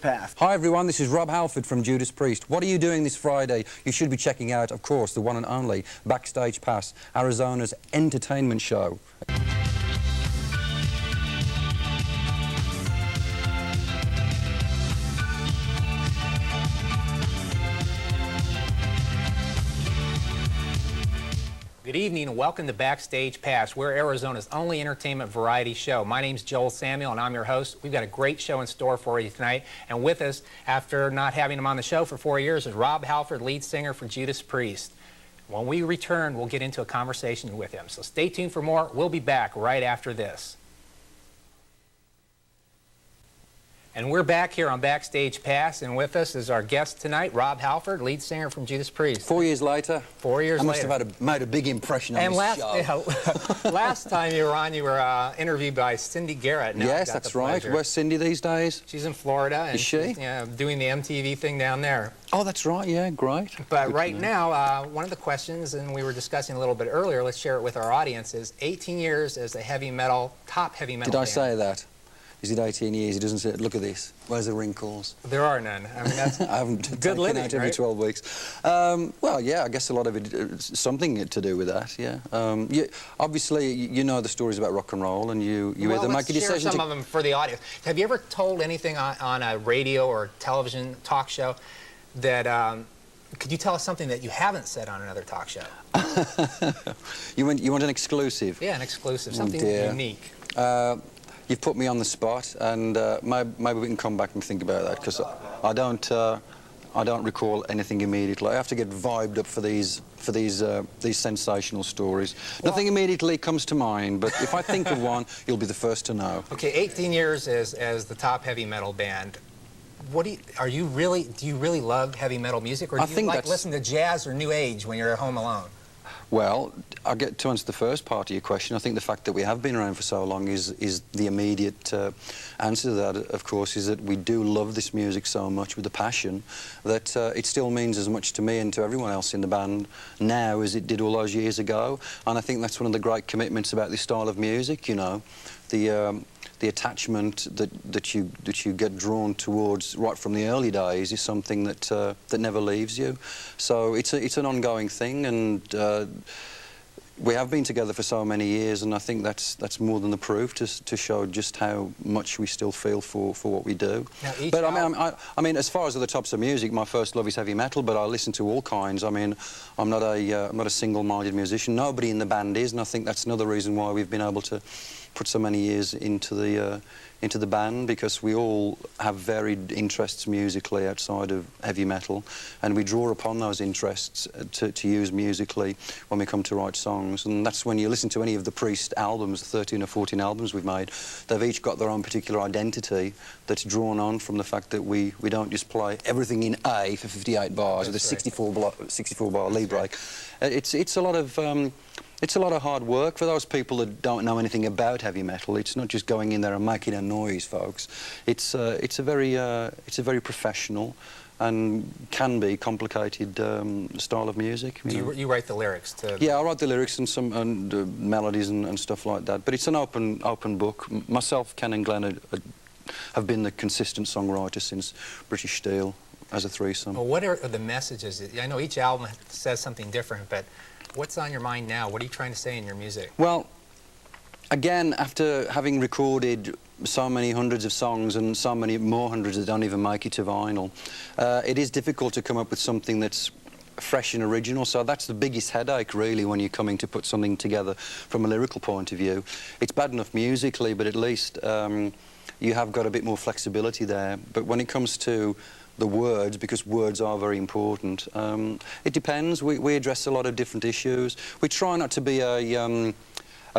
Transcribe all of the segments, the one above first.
Path. Hi everyone, this is Rob Halford from Judas Priest. What are you doing this Friday? You should be checking out, of course, the one and only Backstage Pass, Arizona's entertainment show. Good evening and welcome to Backstage Pass. We're Arizona's only entertainment variety show. My name's Joel Samuel and I'm your host. We've got a great show in store for you tonight. And with us, after not having him on the show for 4 years, is Rob Halford, lead singer for Judas Priest. When we return, we'll get into a conversation with him. So stay tuned for more. We'll be back right after this. And we're back here on Backstage Pass, and with us is our guest tonight, Rob Halford, lead singer from Judas Priest. 4 years later. 4 years later. I must have made a big impression on this show. Yeah, last time you were on, you were interviewed by Cindy Garrett. Now yes, that's right. Where's Cindy these days? She's in Florida. And is she? She's, doing the MTV thing down there. Oh, that's right. Yeah, great. But right now, one of the questions, and we were discussing a little bit earlier, let's share it with our audience, is 18 years as a top heavy metal Did I band. say that? Is it 18 years? He doesn't say, look at this. Where's the wrinkles? There are none. I mean, that's I haven't good taken living, out every right? 12 weeks. Well, yeah, I guess a lot of it is something to do with that, yeah. Obviously, you know the stories about rock and roll, and you either make a decision let's share some of them for the audience. Have you ever told anything on a radio or television talk show that... could you tell us something that you haven't said on another talk show? You want an exclusive? Yeah, an exclusive, something unique. You've put me on the spot, and maybe we can come back and think about that, because I don't recall anything immediately. I have to get vibed up for these sensational stories. Well, nothing immediately comes to mind, but if I think of one, you'll be the first to know. Okay, 18 years as the top heavy metal band. Do you really love heavy metal music, or do you like listen to jazz or new age when you're at home alone? Well, I'll get to answer the first part of your question. I think the fact that we have been around for so long is the immediate answer to that, of course, is that we do love this music so much with a passion that it still means as much to me and to everyone else in the band now as it did all those years ago. And I think that's one of the great commitments about this style of music, you know, the attachment that you get drawn towards right from the early days is something that never leaves you. So it's an ongoing thing, and we have been together for so many years, and I think that's more than the proof to show just how much we still feel for what we do. But I mean, as far as other types of music, my first love is heavy metal, but I listen to all kinds. I mean, I'm not a single-minded musician. Nobody in the band is, and I think that's another reason why we've been able to put so many years into the band, because we all have varied interests musically outside of heavy metal, and we draw upon those interests to use musically when we come to write songs. And that's when you listen to any of the Priest albums, 13 or 14 albums we've made, they've each got their own particular identity that's drawn on from the fact that we don't just play everything in A for 58 bars with a 64 bar lead break. It's a lot of hard work for those people that don't know anything about heavy metal. It's not just going in there and making a noise, folks. It's a very professional and can be complicated style of music. Do you write the lyrics to? Yeah, I write the lyrics and some melodies and stuff like that. But it's an open book. Myself, Ken, and Glenn have been the consistent songwriters since British Steel as a threesome. Well, what are the messages? I know each album says something different, but what's on your mind now? What are you trying to say in your music? Well, again, after having recorded so many hundreds of songs and so many more hundreds that don't even make it to vinyl, it is difficult to come up with something that's fresh and original. So that's the biggest headache, really, when you're coming to put something together from a lyrical point of view. It's bad enough musically, but at least you have got a bit more flexibility there. But when it comes to the words, because words are very important, it depends. We address a lot of different issues. We try not to be a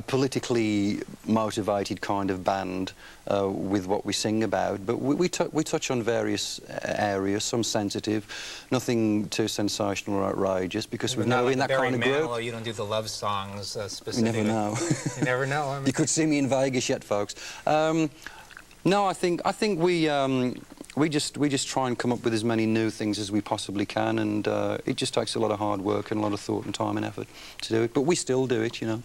politically motivated kind of band with what we sing about, but we touch on various areas, some sensitive, nothing too sensational or outrageous, because we've never been that kind of group. You don't do the love songs specifically. You never know. You never know. I mean, you could see me in Vegas yet, folks. No, I think we just try and come up with as many new things as we possibly can, and it just takes a lot of hard work and a lot of thought and time and effort to do it. But we still do it, you know.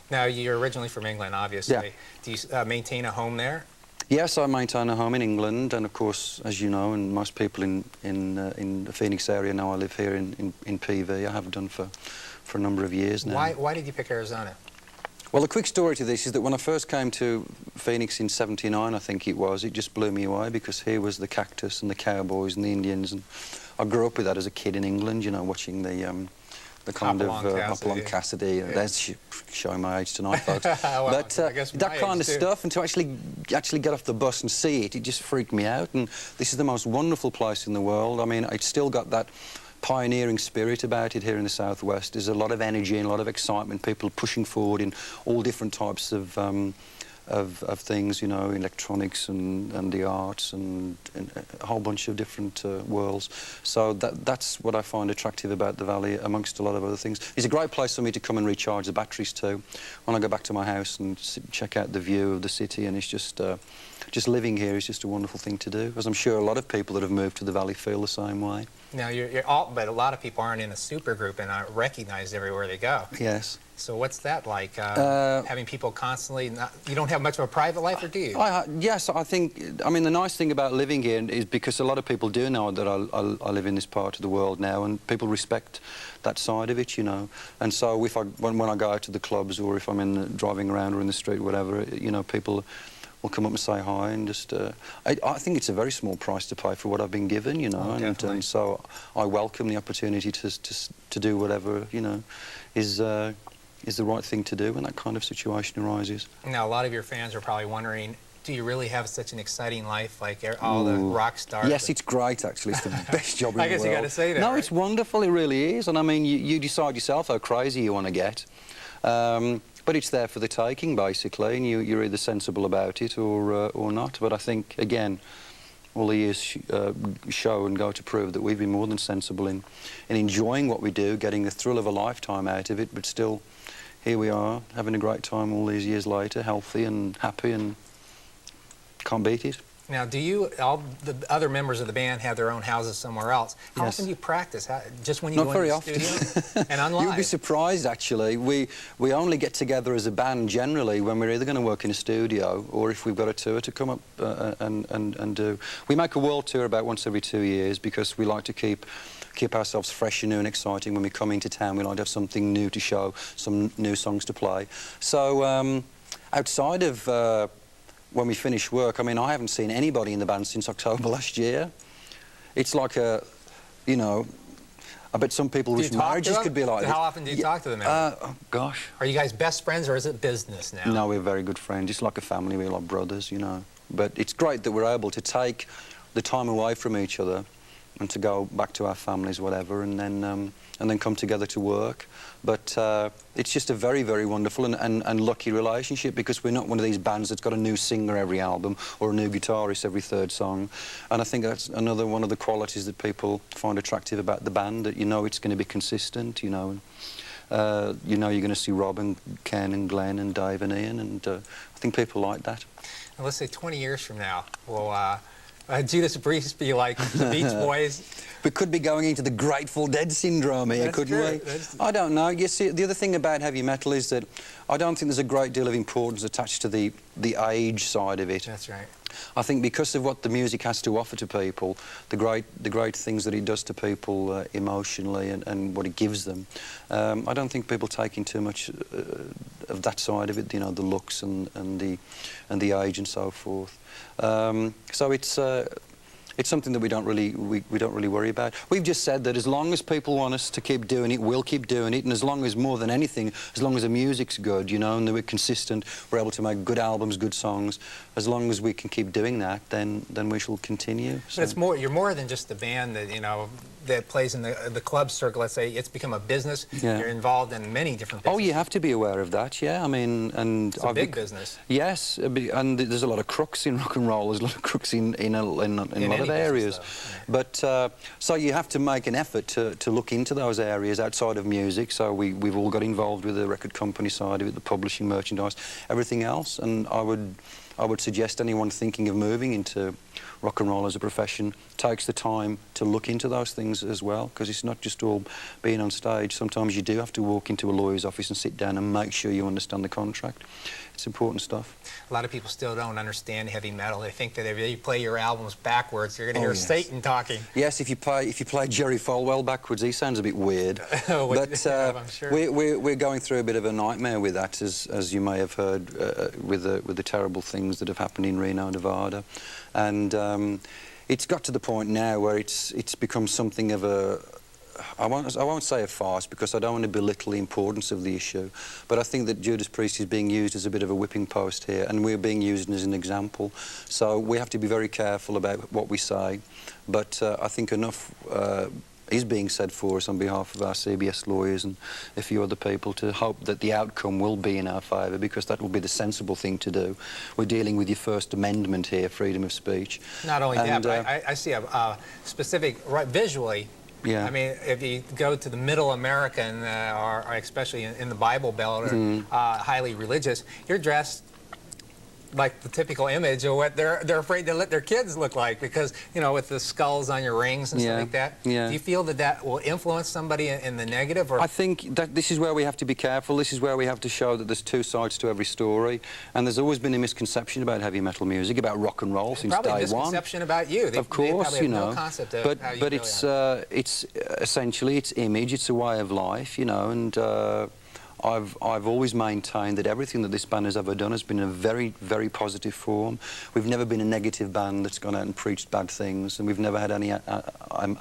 Now, you're originally from England, obviously. Yeah. Do you maintain a home there? Yes, I maintain a home in England, and of course, as you know, and most people in the Phoenix area know, I live here in PV. I have done for a number of years now. Why did you pick Arizona? Well, the quick story to this is that when I first came to Phoenix in '79, I think it was, it just blew me away because here was the cactus and the cowboys and the Indians, and I grew up with that as a kid in England, you know, watching the kind of Hopalong Cassidy. Yeah. There's showing my age tonight, folks. Well, but I guess that kind of too. stuff, and to actually get off the bus and see it, it just freaked me out. And this is the most wonderful place in the world. I mean, it's still got that pioneering spirit about it here in the southwest. There's a lot of energy and a lot of excitement, people pushing forward in all different types of things, you know, electronics and the arts and a whole bunch of different worlds. So that's what I find attractive about the valley, amongst a lot of other things. It's a great place for me to come and recharge the batteries too, when I go back to my house and check out the view of the city, and it's just living here is just a wonderful thing to do, as I'm sure a lot of people that have moved to the valley feel the same way. Now, but a lot of people aren't in a super group and aren't recognized everywhere they go. Yes. So what's that like, having people constantly, you don't have much of a private life, or do you? Yes, I think, I mean, the nice thing about living here is because a lot of people do know that I live in this part of the world now, and people respect that side of it, you know. And so when I go out to the clubs, or if I'm driving around or in the street, whatever, you know, people will come up and say hi, and just I think it's a very small price to pay for what I've been given, you know. Oh, and so I welcome the opportunity to do whatever, you know, is the right thing to do when that kind of situation arises. Now, a lot of your fans are probably wondering, do you really have such an exciting life like all the rock stars? Yes, it's great, actually. It's the best job in the world. I guess you got to say that. No, right? It's wonderful, it really is. And I mean, you decide yourself how crazy you want to get. But it's there for the taking, basically, and you're either sensible about it or not. But I think, again, all the years show and go to prove that we've been more than sensible in enjoying what we do, getting the thrill of a lifetime out of it, but still, here we are, having a great time all these years later, healthy and happy, and can't beat it. Now, all the other members of the band have their own houses somewhere else? How Yes. often do you practice? Just when you Not go very into the often. studio? And on live? You'll be surprised, actually. We only get together as a band generally when we're either going to work in a studio or if we've got a tour to come up and do. We make a world tour about once every 2 years because we like to keep ourselves fresh and new and exciting. When we come into town, we like to have something new to show, some new songs to play. So outside of when we finish work, I mean, I haven't seen anybody in the band since October last year. It's like you know, I bet some people wish marriages could be like this. How often do you talk to them? Oh, gosh. Are you guys best friends, or is it business now? No, we're very good friends. It's like a family. We're like brothers, you know. But it's great that we're able to take the time away from each other and to go back to our families, whatever, and then come together to work. But it's just a very, very wonderful and lucky relationship because we're not one of these bands that's got a new singer every album or a new guitarist every third song. And I think that's another one of the qualities that people find attractive about the band, that you know it's going to be consistent, you know. You know you're going to see Rob and Ken and Glenn and Dave and Ian, and I think people like that. And let's say 20 years from now, will Judas Priest be like the Beach Boys? We could be going into the Grateful Dead syndrome here, couldn't we? I don't know. You see, the other thing about heavy metal is that I don't think there's a great deal of importance attached to the age side of it. That's right. I think because of what the music has to offer to people, the great things that it does to people emotionally and what it gives them, I don't think people take in too much of that side of it. You know, the looks and the age and so forth. So it's something that we don't really worry about. We've just said that as long as people want us to keep doing it, we'll keep doing it, and as long as, more than anything, as long as the music's good, you know, and that we're consistent, we're able to make good albums, good songs, as long as we can keep doing that, then we shall continue. So. But it's more, you're more than just a band that, you know, that plays in the club circle. Let's say it's become a business. Yeah. You're involved in many different businesses. Oh, you have to be aware of that, yeah. I mean, and it's a big business. Yes, and there's a lot of crooks in rock and roll. There's a lot of crooks in a lot of areas. But so you have to make an effort to look into those areas outside of music. So we've all got involved with the record company side of it, the publishing, merchandise, everything else. And I would suggest anyone thinking of moving into rock and roll as a profession takes the time to look into those things as well, because it's not just all being on stage. Sometimes you do have to walk into a lawyer's office and sit down and make sure you understand the contract. It's important stuff. A lot of people still don't understand heavy metal. They think that if you play your albums backwards, you're going to hear Satan talking. Yes, if you play Jerry Falwell backwards, he sounds a bit weird. But I'm sure. we're going through a bit of a nightmare with that, as you may have heard, with the terrible things that have happened in Reno, Nevada, and it's got to the point now where it's become something of a, I won't say a farce, because I don't want to belittle the importance of the issue, but I think that Judas Priest is being used as a bit of a whipping post here, and we're being used as an example. So we have to be very careful about what we say, but I think enough is being said for us on behalf of our CBS lawyers and a few other people to hope that the outcome will be in our favour, because that will be the sensible thing to do. We're dealing with your First Amendment here, freedom of speech. Not only that, but I see a specific, right, visually. Yeah. I mean, if you go to the Middle American, or especially in the Bible Belt, or highly religious, you're dressed like the typical image of what they're afraid to let their kids look like, because, you know, with the skulls on your rings and stuff like that. Yeah. Do you feel that that will influence somebody in the negative? Or? I think that this is where we have to be careful. This is where we have to show that there's two sides to every story, and there's always been a misconception about heavy metal music, about rock and roll since probably day a misconception about you. Of course, they you have know. no concept of but how you but really it's essentially it's image, it's a way of life, you know, and I've always maintained that everything that this band has ever done has been in a very, very positive form. We've never been a negative band that's gone out and preached bad things, and we've never had any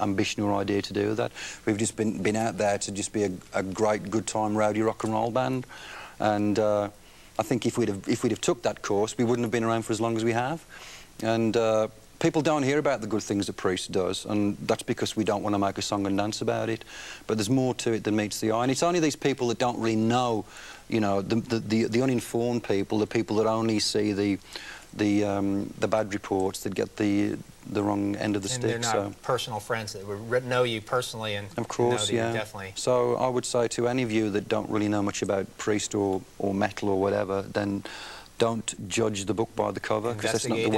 ambition or idea to do that. We've just been out there to just be a great, good time, rowdy rock and roll band. And I think if we'd have took that course, we wouldn't have been around for as long as we have. And people don't hear about the good things that Priest does, and that's because we don't want to make a song and dance about it. But there's more to it than meets the eye, and it's only these people that don't really know, you know, the uninformed people, the people that only see the bad reports, that get the wrong end of the stick. And they're not personal friends that would know you personally, and of course, know that you're definitely. So I would say to any of you that don't really know much about Priest or metal or whatever, then don't judge the book by the cover, because that's not the way.